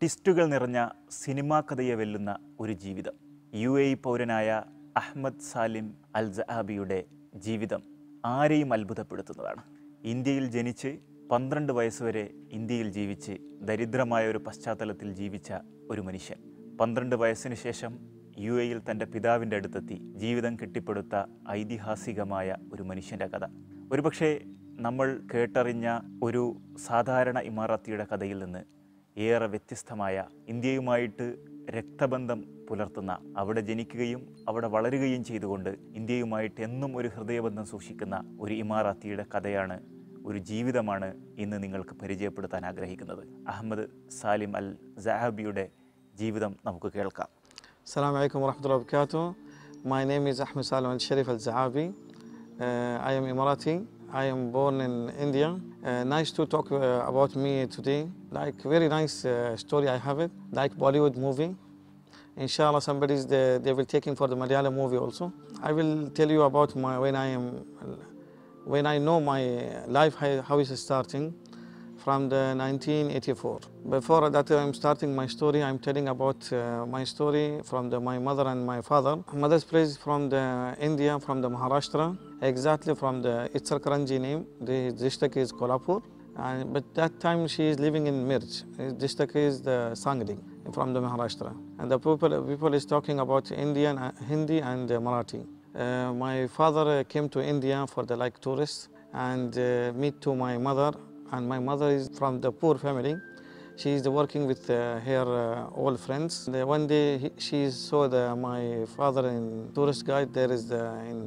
ട്വിസ്റ്റുകൾ നിറഞ്ഞ സിനിമാ കഥയെ വെല്ലുന്ന ഒരു ജീവിതം. UAE പൗരനായ അഹമ്മദ് സാലിം അൽ സഹാബിയുടെ ജീവിതം ആരെയും അത്ഭുതപ്പെടുത്തുന്നതാണ്. ഇന്ത്യയിൽ ജനിച്ച് 12 വയസ്സുവരെ ഇന്ത്യയിൽ ജീവിച്ച് ദരിദ്രമായ ഒരു പശ്ചാത്തലത്തിൽ ജീവിച്ച ഒരു മനുഷ്യൻ 12 വയസ്സിന് ശേഷം UAEയിൽ തൻ്റെ പിതാവിൻ്റെ അടുത്തെത്തി ജീവിതം കെട്ടിപ്പടുത്ത ഐതിഹാസികമായ ഒരു മനുഷ്യൻ്റെ കഥ. ഒരുപക്ഷെ നമ്മൾ കേട്ടറിഞ്ഞ ഒരു സാധാരണ ഇമാറാത്തിയുടെ കഥയിൽ നിന്ന് ഏറെ വ്യത്യസ്തമായ, ഇന്ത്യയുമായിട്ട് രക്തബന്ധം പുലർത്തുന്ന, അവിടെ ജനിക്കുകയും അവിടെ വളരുകയും ചെയ്തുകൊണ്ട് ഇന്ത്യയുമായിട്ട് എന്നും ഒരു ഹൃദയബന്ധം സൂക്ഷിക്കുന്ന ഒരു ഇമാറാത്തിയുടെ കഥയാണ്, ഒരു ജീവിതമാണ് ഇന്ന് നിങ്ങൾക്ക് പരിചയപ്പെടുത്താൻ ആഗ്രഹിക്കുന്നത്. അഹമ്മദ് സാലിം അൽ സഹാബിയുടെ ജീവിതം നമുക്ക് കേൾക്കാം. Assalamu alaikum warahmatullahi wabarakatuh. My name is Ahmed Salim Al Sharif Al Zahabi. I am Emirati. I am born in India. Nice to talk about me today. Like very nice story I have it. Like Bollywood movie. Inshallah they will take him for the Madhyamam movie also. I will tell you about when I know my life, how is it starting from the 1984. Before that I'm starting my story, I'm telling about my story from my mother and my father. Mother's place from the India, from the Maharashtra, exactly from the Itsarkaranji name. The district is Kolhapur, but that time she is living in Mirch. District is the Sangli from the Maharashtra. And the people is talking about Indian, Hindi and Marathi. My father came to India for the tourists and meet to my mother. And my mother is from the poor family. She is working with her old friends. One day she saw my father in tourist guide. There is in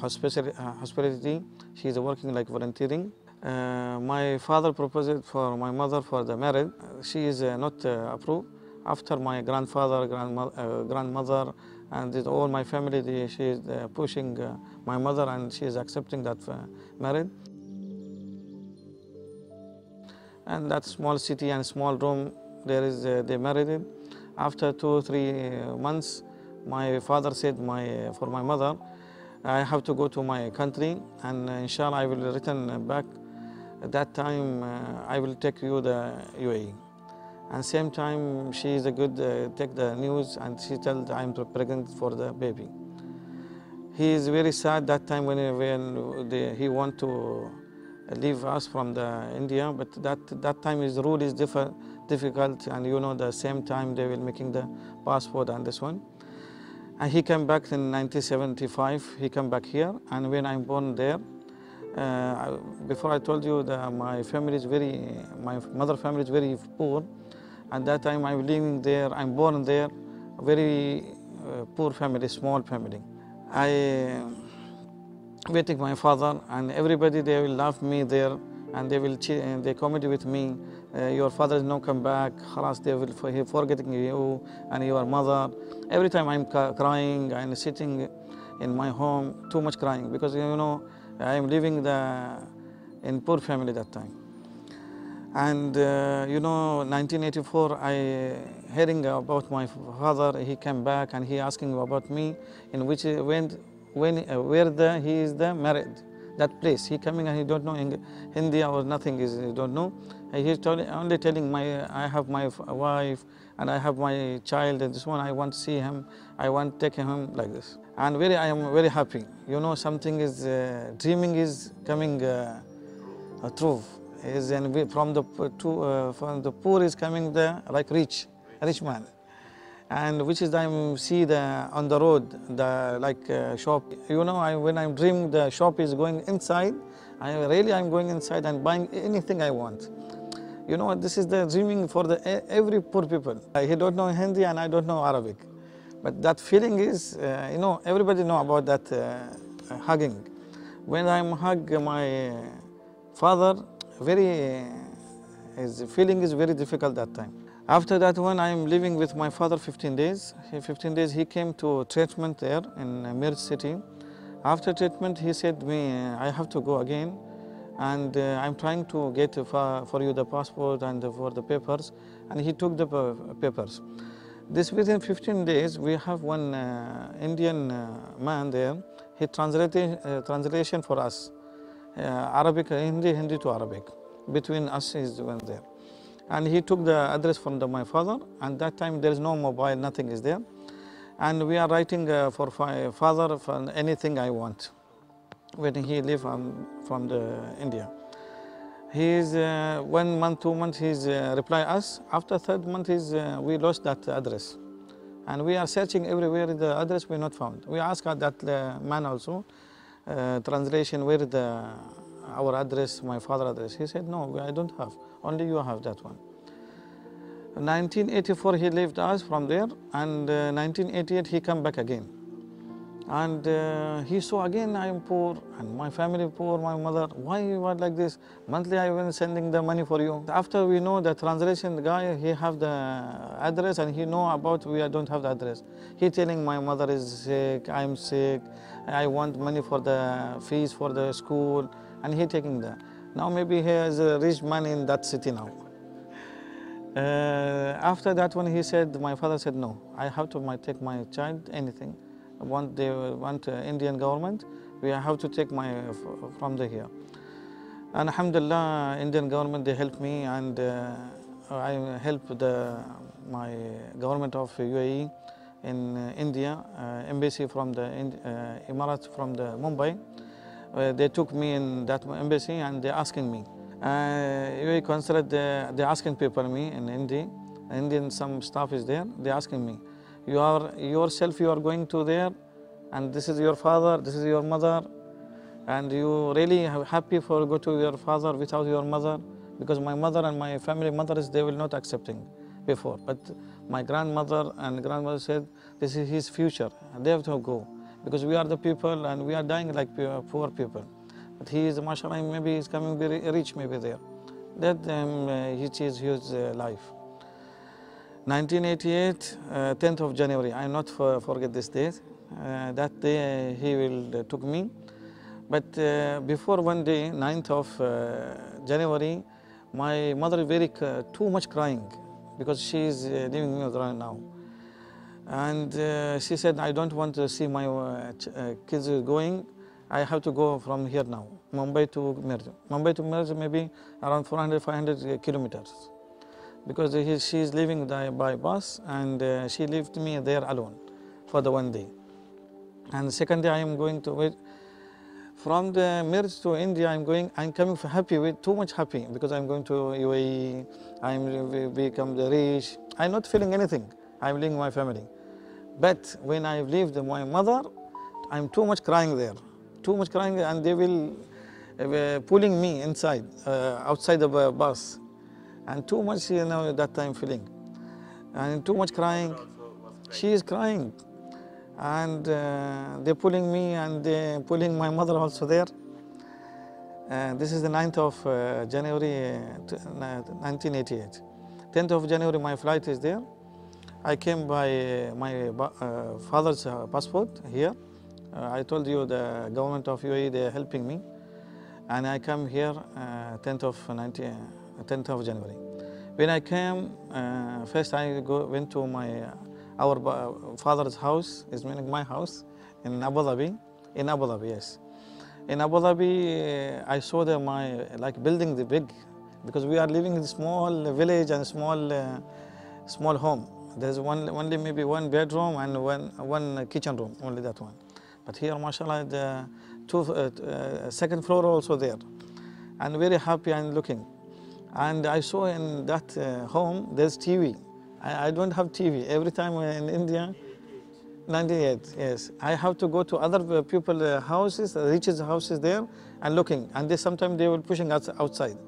hospitality. She is working like volunteering. My father proposed for my mother for the marriage. She is not approved. After my grandfather, grandmother, and all my family, she is pushing my mother, and she is accepting that marriage. And that small city and small room, they married it. After 2-3 months, my father said for my mother, I have to go to my country, and inshallah I will return back. At that time, I will take you the UAE. And same time, she is a good take the news, and she tells I am pregnant for the baby. He is very sad that time when he want to leave us from the India, but that time his rule is difficult, and the same time they will making the passport and this one. And he came back in 1975. He came back here, and when I'm born there, before I told you that my mother family is very poor. At that time I'm living there. I'm born there, very poor family, small family. I waiting my father, and everybody they will love me there, and they comment with me, your father is not come back, khalas, he forgetting you and your mother. Every time I'm crying and sitting in my home, too much crying, because I am living in poor family that time. And 1984, I hearing about my father. He came back and he asking about me, in which where he is married, that place. He coming and he don't know Hindi or nothing, he don't know. He's only telling I have my wife and I have my child, and this one I want to see him, I want to take him like this. And I am very happy. Something is dreaming is coming true. From the poor is coming like rich man. And which is I see on the road shop. When I'm dreaming the shop is going inside, I'm going inside and buying anything I want. This is the dreaming for every poor people. He don't know Hindi and I don't know Arabic, but that feeling is everybody know about that hugging. When I'm hug my father, his feeling is very difficult that time. After that one, I am living with my father 15 days. 15 days he came to treatment there in Mirch city. After treatment, he said me, I have to go again, and I'm trying to get for you the passport and for the papers, and he took the papers. This within 15 days, we have one Indian man there. He translation for us, Arabic, Hindi to Arabic. Between us is one there. And he took the address from my father, and that time there is no mobile, nothing is there. And we are writing for father for anything I want when he live from the India. He is 1 month, 2 months, he's reply us. After third month, we lost that address. And we are searching everywhere, the address we not found. We asked that man also, translation, where is our address, my father address. He said, no, I don't have, only you have that one. 1984 he left us from there, and 1988 he come back again. And he saw again I am poor and my family poor, my mother, why you are like this? Monthly I was sending the money for you. After we know the translation guy, he have the address and he know about we don't have the address. He telling my mother is sick, I am sick, I want money for the fees for the school, and he taking that. Now maybe he has a rich man in that city now. After that one he said, my father said no, I have to take my child anything. They want Indian government, we have to take from here. And alhamdulillah, Indian government they help me, and I help my government of UAE in India, embassy from the Emarat from the Mumbai. They took me in that embassy and they're asking me. UAE consulate, they're asking people me in India. Indian some staff is there, they're asking me. You are yourself, you are going to there, and this is your father, this is your mother, and you really happy for go to your father without your mother, because my mother and my family mothers, they will not accepting before. But my grandmother and grandmother said, this is his future, and they have to go, because we are the people and we are dying like poor people. But he is, mashallah, maybe he's coming very rich, maybe there. That he changed his life. 1988, 10th of January, I not forget this date. That day he will took me. But before one day, 9th of January, my mother is very too much crying because she is leaving me right now. And she said, I don't want to see my kids going. I have to go from here now, Mumbai to Mirj. Mumbai to Mirj maybe around 400, 500 kilometers. Because she is leaving by bus, and she left me there alone for the one day. And the second day I am going to wait. From the Mirj to India, I'm coming happy, too much happy, because I'm going to UAE, I'm become the rich. I'm not feeling anything, I'm leaving my family. But when I leave my mother, I'm too much crying there, too much crying, and they will pulling me inside, outside the bus. And too much, that time feeling. And too much crying. She is crying. And they're pulling me, and they're pulling my mother also there. This is the 9th of January 1988. 10th of January my flight is there. I came by my father's passport here. I told you the government of UAE, they're helping me. And I come here 10th of January. When I came, first I went to our father's house, is meaning my house, in Abu Dhabi. In Abu Dhabi, yes. In Abu Dhabi, I saw like building the big, because we are living in a small village and small home. There's only maybe one bedroom and one kitchen room, only that one. But here, mashallah, the second floor also there, and very happy and looking. And I saw in that home there's TV. I don't have TV. Every time in India, 98, yes. I have to go to other people's houses, riches houses there, and looking. And sometimes they were pushing us outside.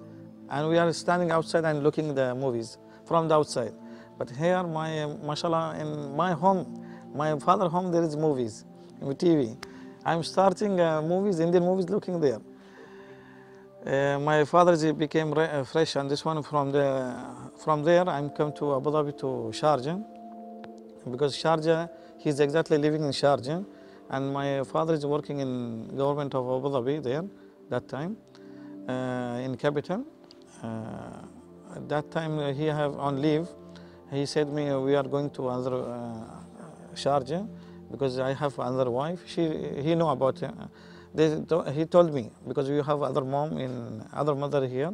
And we are standing outside and looking the movies from the outside. But here, mashallah, in my home, my father's home, there is movies, TV. I'm starting movies, Indian movies, looking there. My father became fresh, and this one from there I'm come to Abu Dhabi to Sharjah, because Sharjah, he's exactly living in Sharjah, and my father is working in government of Abu Dhabi there that time, in capital. At that time he have on leave. He said me, we are going to another Sharjah, because I have another wife. He know about it. He told me, because you have other mother here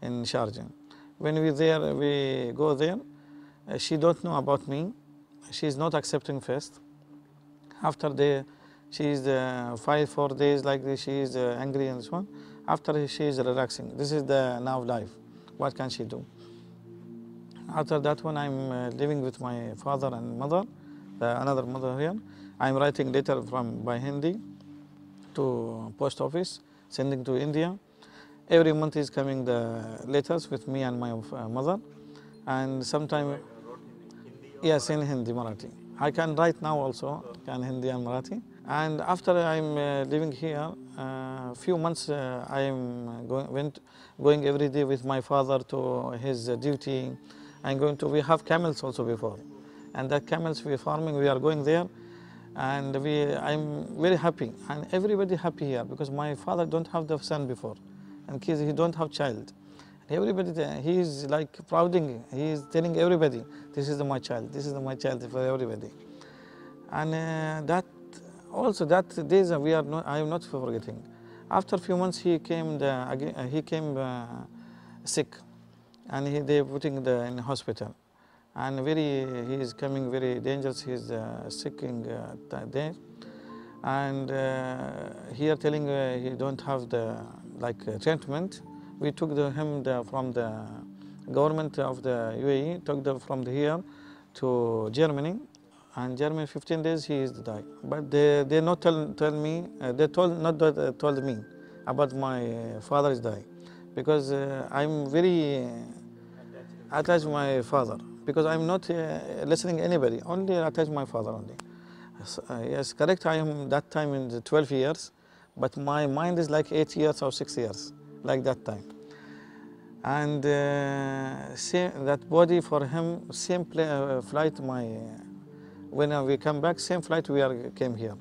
in Sharjah. When we go there, she don't know about me. She's not accepting first. After she's 4 days like this, she is angry and so on. After she is relaxing. This is the now life. What can she do? After that one, I'm living with my father and mother, another mother here. I'm writing letter by Hindi to post office, sending to India. Every month is coming the letters with me and my mother. And sometimes, yes, in Hindi, Marathi. I can write now also, can Hindi and Marathi. And after I'm living here, few months I am going every day with my father to his duty. We have camels also before. And the camels we farming, we are going there. And I'm very happy. And everybody happy here because my father don't have the son before. And kids, he don't have child. Everybody, he is like prouding, he is telling everybody, this is my child, this is my child for everybody. And that days I am not forgetting. After a few months he came sick, and they putting in hospital, and he is coming very dangerous. He is sick there, and here telling he don't have the treatment. We took him from the government of the UAE, took from here to Germany, and Germany 15 days he is died. But they not tell me, they told me about my father is died, because I'm very attached my father, because I'm not listening anybody, only attached my father only. Yes, correct, I am that time in the 12 years, but my mind is like 8 years or 6 years, like that time. And that body for him, same flight, when we come back, same flight came here.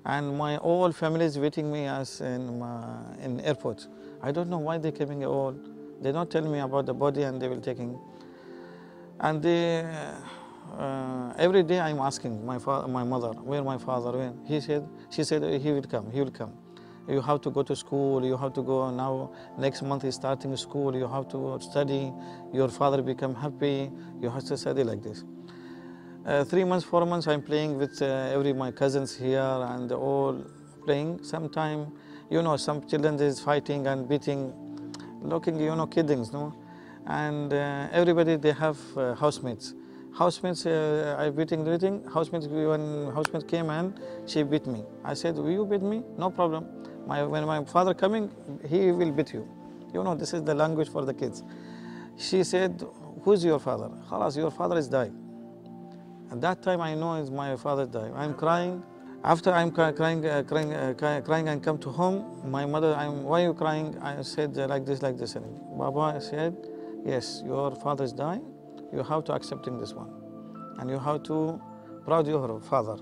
And my whole family is waiting me as in airport. I don't know why they coming all. They don't tell me about the body, and they will taking. And every day I'm asking my mother, where my father, when? She said he will come, he will come. You have to go to school, you have to go now, next month is starting school, you have to study, your father become happy, you have to study like this. 3 months, 4 months I'm playing with my cousins here, and all playing. Sometime, some children is fighting and beating, looking, kiddings, no? And everybody, they have housemates. Housemates, I beating, housemates, when housemates came and she beat me. I said, will you beat me? No problem. When my father coming, he will beat you. This is the language for the kids. She said, who's your father? Khalas, your father is died. At that time I know is my father died. I'm crying. After I'm crying and come to home, my mother, why are you crying? I said like this. And Baba said, yes, your father is dying. You have to accepting this one. And you have to proud your father,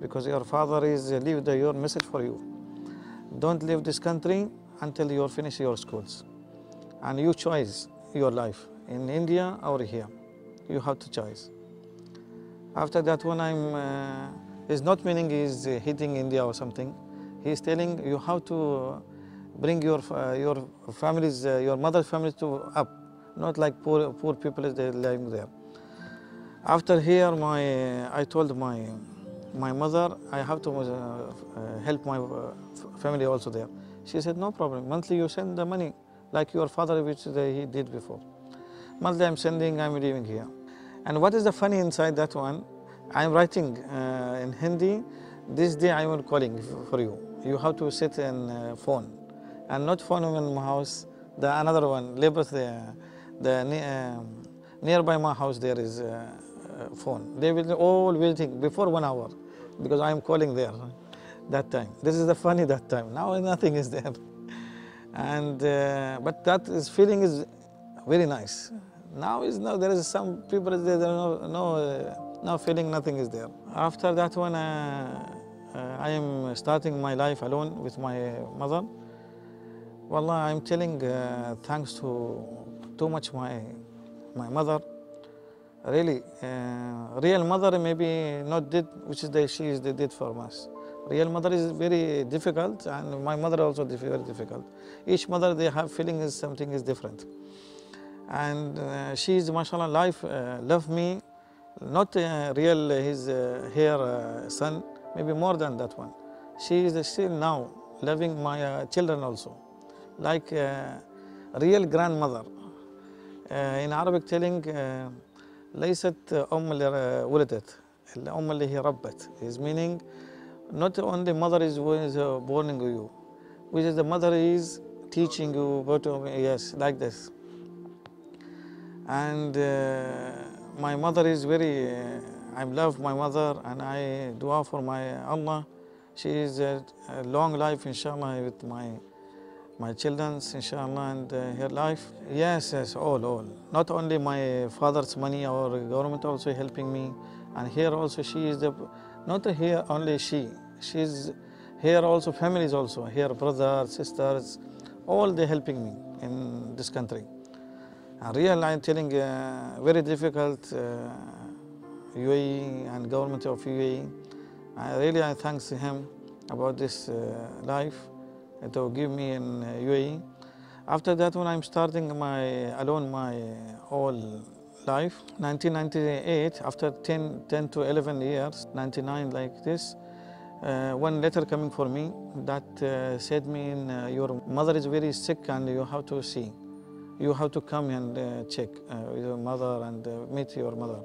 because your father is leave your message for you. Don't leave this country until you finish your schools. And you choose your life, in India or here. You have to choose. After that one, is not meaning he's hitting India or something. He's telling you how to bring your families, your mother's family to up, not like poor people as they're living there. After here, I told my mother, I have to help my family also there. She said, no problem, monthly you send the money, like your father, which he did before. Monthly I'm sending, I'm living here. And what is the funny inside that one? I'm writing in Hindi, this day I will calling for you. You have to sit in phone, and not phone in my house, the another one, labels nearby my house there is phone. They will all waiting before 1 hour, because I am calling there that time. This is the funny that time. Now nothing is there. And but that feeling is very nice. Now there is some people there, no feeling, nothing is there. After that one, I am starting my life alone with my mother. Wallah, I'm telling thanks to too much my mother. Really, real mother maybe not did, which is they did for us. Real mother is very difficult, and my mother also very difficult. Each mother, they have feeling is something is different. And she's, mashallah, love me, not real his hair son, maybe more than that one. She is still now loving my children also, like real grandmother. In Arabic telling ليست أم اللي ولدت الأم اللي هي ربت is meaning not only mother is who is born you, which is the mother is teaching you what to, yes, like this. And my mother is very, I love my mother and I dua for my Allah. She is a long life, inshallah, with my children, inshallah, and her life. Yes, yes, all. Not only my father's money or government also helping me. And here also she is not here only she's here also families also, here brothers, sisters, all they helping me in this country. Real, I'm telling, very difficult UAE and government of UAE. I thanks him about this life to give me in UAE. After that, when I'm starting my whole life, 1998, after 10 to 11 years, 99 like this, one letter coming for me that said me, your mother is very sick and you have to see. You have to come and check with your mother and meet your mother.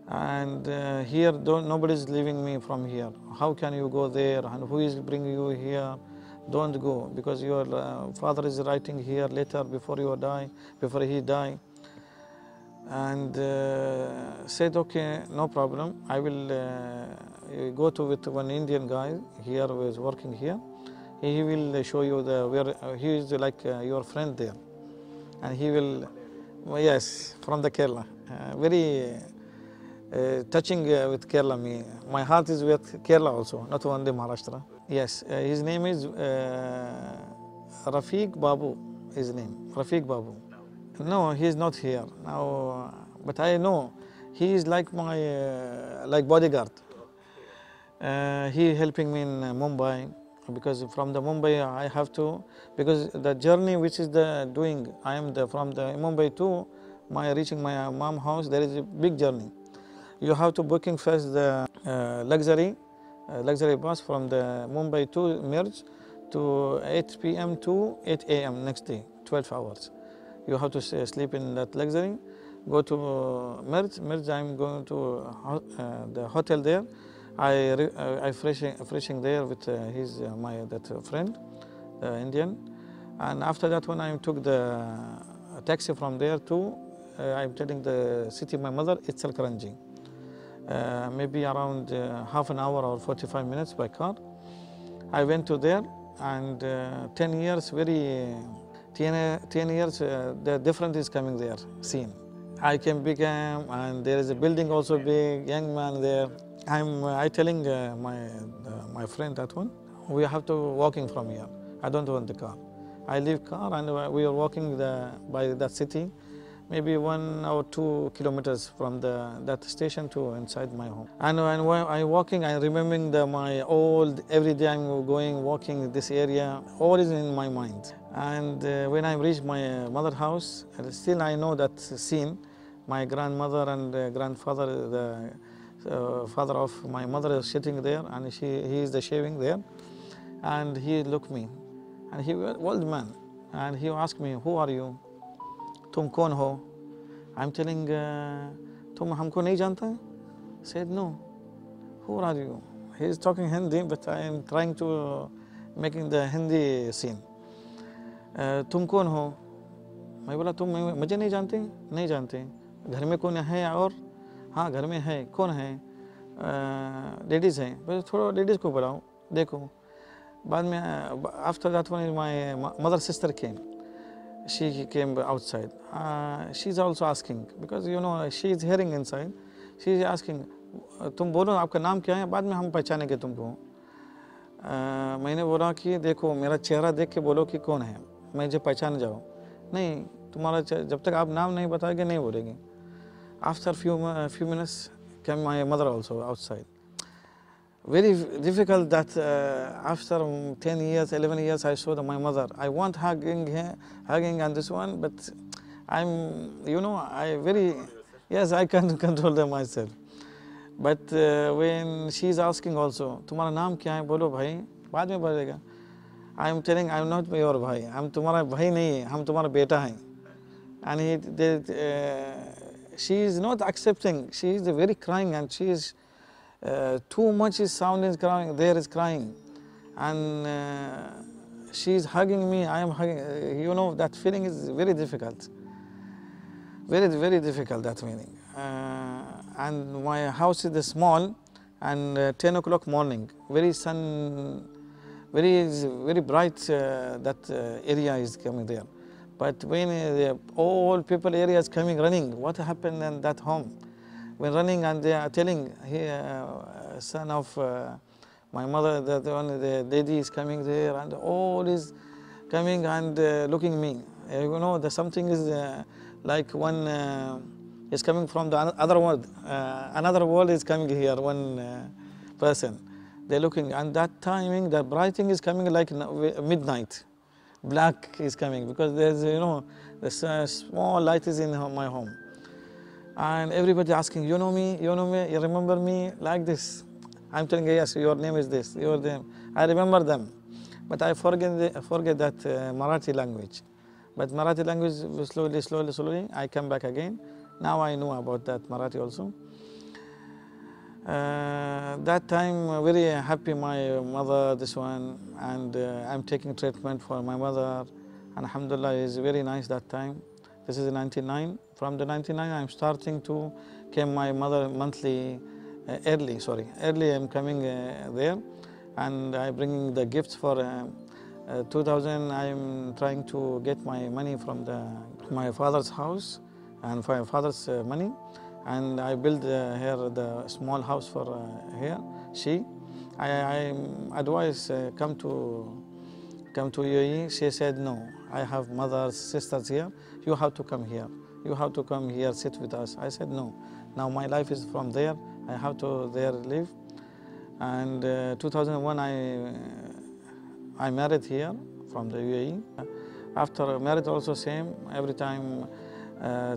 And here nobody is leaving me from here. How can you go there? And who is bringing you here? Don't go, because your father is writing here letter before he die. And said, okay, no problem. I will go with one Indian guy here who is working here. He will show you where he is like your friend there. And he will, yes, from the Kerala. Very touching with Kerala. My heart is with Kerala also, not only Maharashtra. Yes, his name is Rafiq Babu, his name, Rafiq Babu. No, he is not here now, but I know he is like my like bodyguard. He helping me in Mumbai, because from the Mumbai I have to, because the journey which is doing, I am from the Mumbai to reaching my mom house, there is a big journey. You have to booking first the luxury bus from the Mumbai to Merj to 8 p.m. to 8 a.m. next day, 12 hours. You have to sleep in that luxury, go to Merj. I'm going to the hotel there. I freshing there with that friend, Indian. And after that, when I took the taxi from there to, I'm telling the city, my mother, it's Al Karanji. Maybe around half an hour or 45 minutes by car. I went to there, and 10 years, 10 years, the difference is coming there, seen. I can become, and there is a building also big, young man there. I telling my friend that one, we have to walking from here. I don't want the car. I leave car and we are walking by that city, maybe 1 or 2 kilometers from that station to inside my home. And when I walking, I remembering my old, every day I'm walking this area, all is in my mind. And when I reach my mother's house, still I know that scene. My grandmother and grandfather, the father of my mother is sitting there, and he is the shaving there. And he looked me, and he was old man, and he asked me, who are you? Tum kon ho? I'm telling, tum humko nahi janta? Said, no. Who are you? He is talking Hindi, but I am trying to making the Hindi scene. तुम कौन हो? मैं बोला तुम मुझे नहीं जानते? नहीं जानते। घर में कौन है? और हाँ घर में है। कौन है? लेडीज़ हैं। बस थोड़ा लेडीज़ को बुलाओ, देखो। बाद में after that one my mother sister came. She came outside. She's also asking, because you know she is hearing inside. She is asking, तुम बोलो आपका नाम क्या है? बाद में हम पहचानेंगे तुमको। मैंने बोला कि देखो मेरा चेहरा देख के बोलो कि कौन है, मैं जो पहचान जाओ। नहीं, तुम्हारा जब तक आप नाम नहीं बताओगे नहीं बोलेगी। After few minutes came my mother also outside. Very difficult that after 10 years, 11 years I saw my mother. I want hugging and this one, but yes, I can control them myself. But when she's asking also, तुम्हारा नाम क्या है? बोलो भाई, बाद में बोलेगा. I am telling, I am not your भाई. हम तुम्हारा भाई नहीं है, हम तुम्हारा बेटा हैं. And she is not accepting. She is very crying, and she is too much is sound is crying. There is crying, and she is hugging me. I am hugging. That feeling is very difficult. Very, very difficult, that meaning. And my house is small, and 10 o'clock morning, very bright, that area is coming there. But when all people area is coming running, what happened in that home? When running and they are telling, son of my mother, that the lady is coming there, and all is coming and looking me. Something is like one is coming from the other world. Another world is coming here, one person. They're looking, and that timing, the brighting is coming like midnight. Black is coming, because there's, the small light is in my home. And everybody asking, you know me, you remember me, like this. I'm telling you, yes, your name is this, your name. I remember them, but I forget that Marathi language. But Marathi language, slowly, I come back again. Now I know about that Marathi also. That time, very happy my mother, this one, and I'm taking treatment for my mother. And alhamdulillah, is very nice that time. This is 99. From the 99, I'm starting to came my mother monthly, early I'm coming there, and I bringing the gifts for 2000. I'm trying to get my money from my father's house and my father's money, and I build here the small house for here. I advise come to UAE. She said no. I have mothers, sisters here. You have to come here. You have to come here, sit with us. I said no. Now my life is from there. I have to there live. And 2001 I married here from the UAE. After married also same. Every time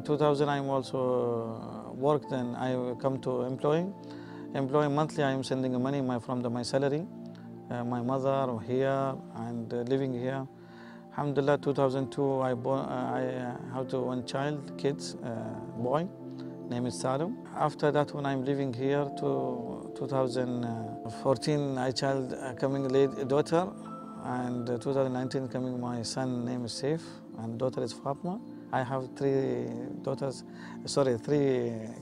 2000 I'm also worked, and I come to employing monthly. I am sending money from my salary. My mother here and living here. Alhamdulillah, 2002 I have one child, kids, boy, name is Sarum. After that, when I'm living here to 2014, I child coming late daughter, and 2019 coming my son, name is Saif, and daughter is Fatma. I have three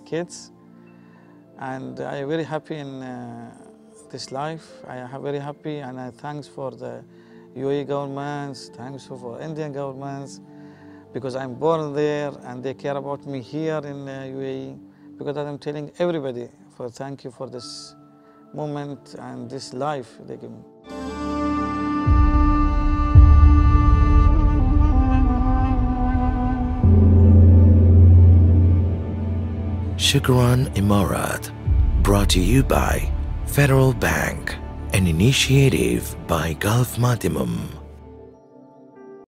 kids, and I am very happy in this life. I am very happy, and I thanks for the UAE governments, thanks for Indian governments, because I'm born there and they care about me here in UAE. Because I'm telling everybody for thank you for this moment and this life they give me. Shukran Emarat, brought to you by Federal Bank, an initiative by Gulf Madhyamam.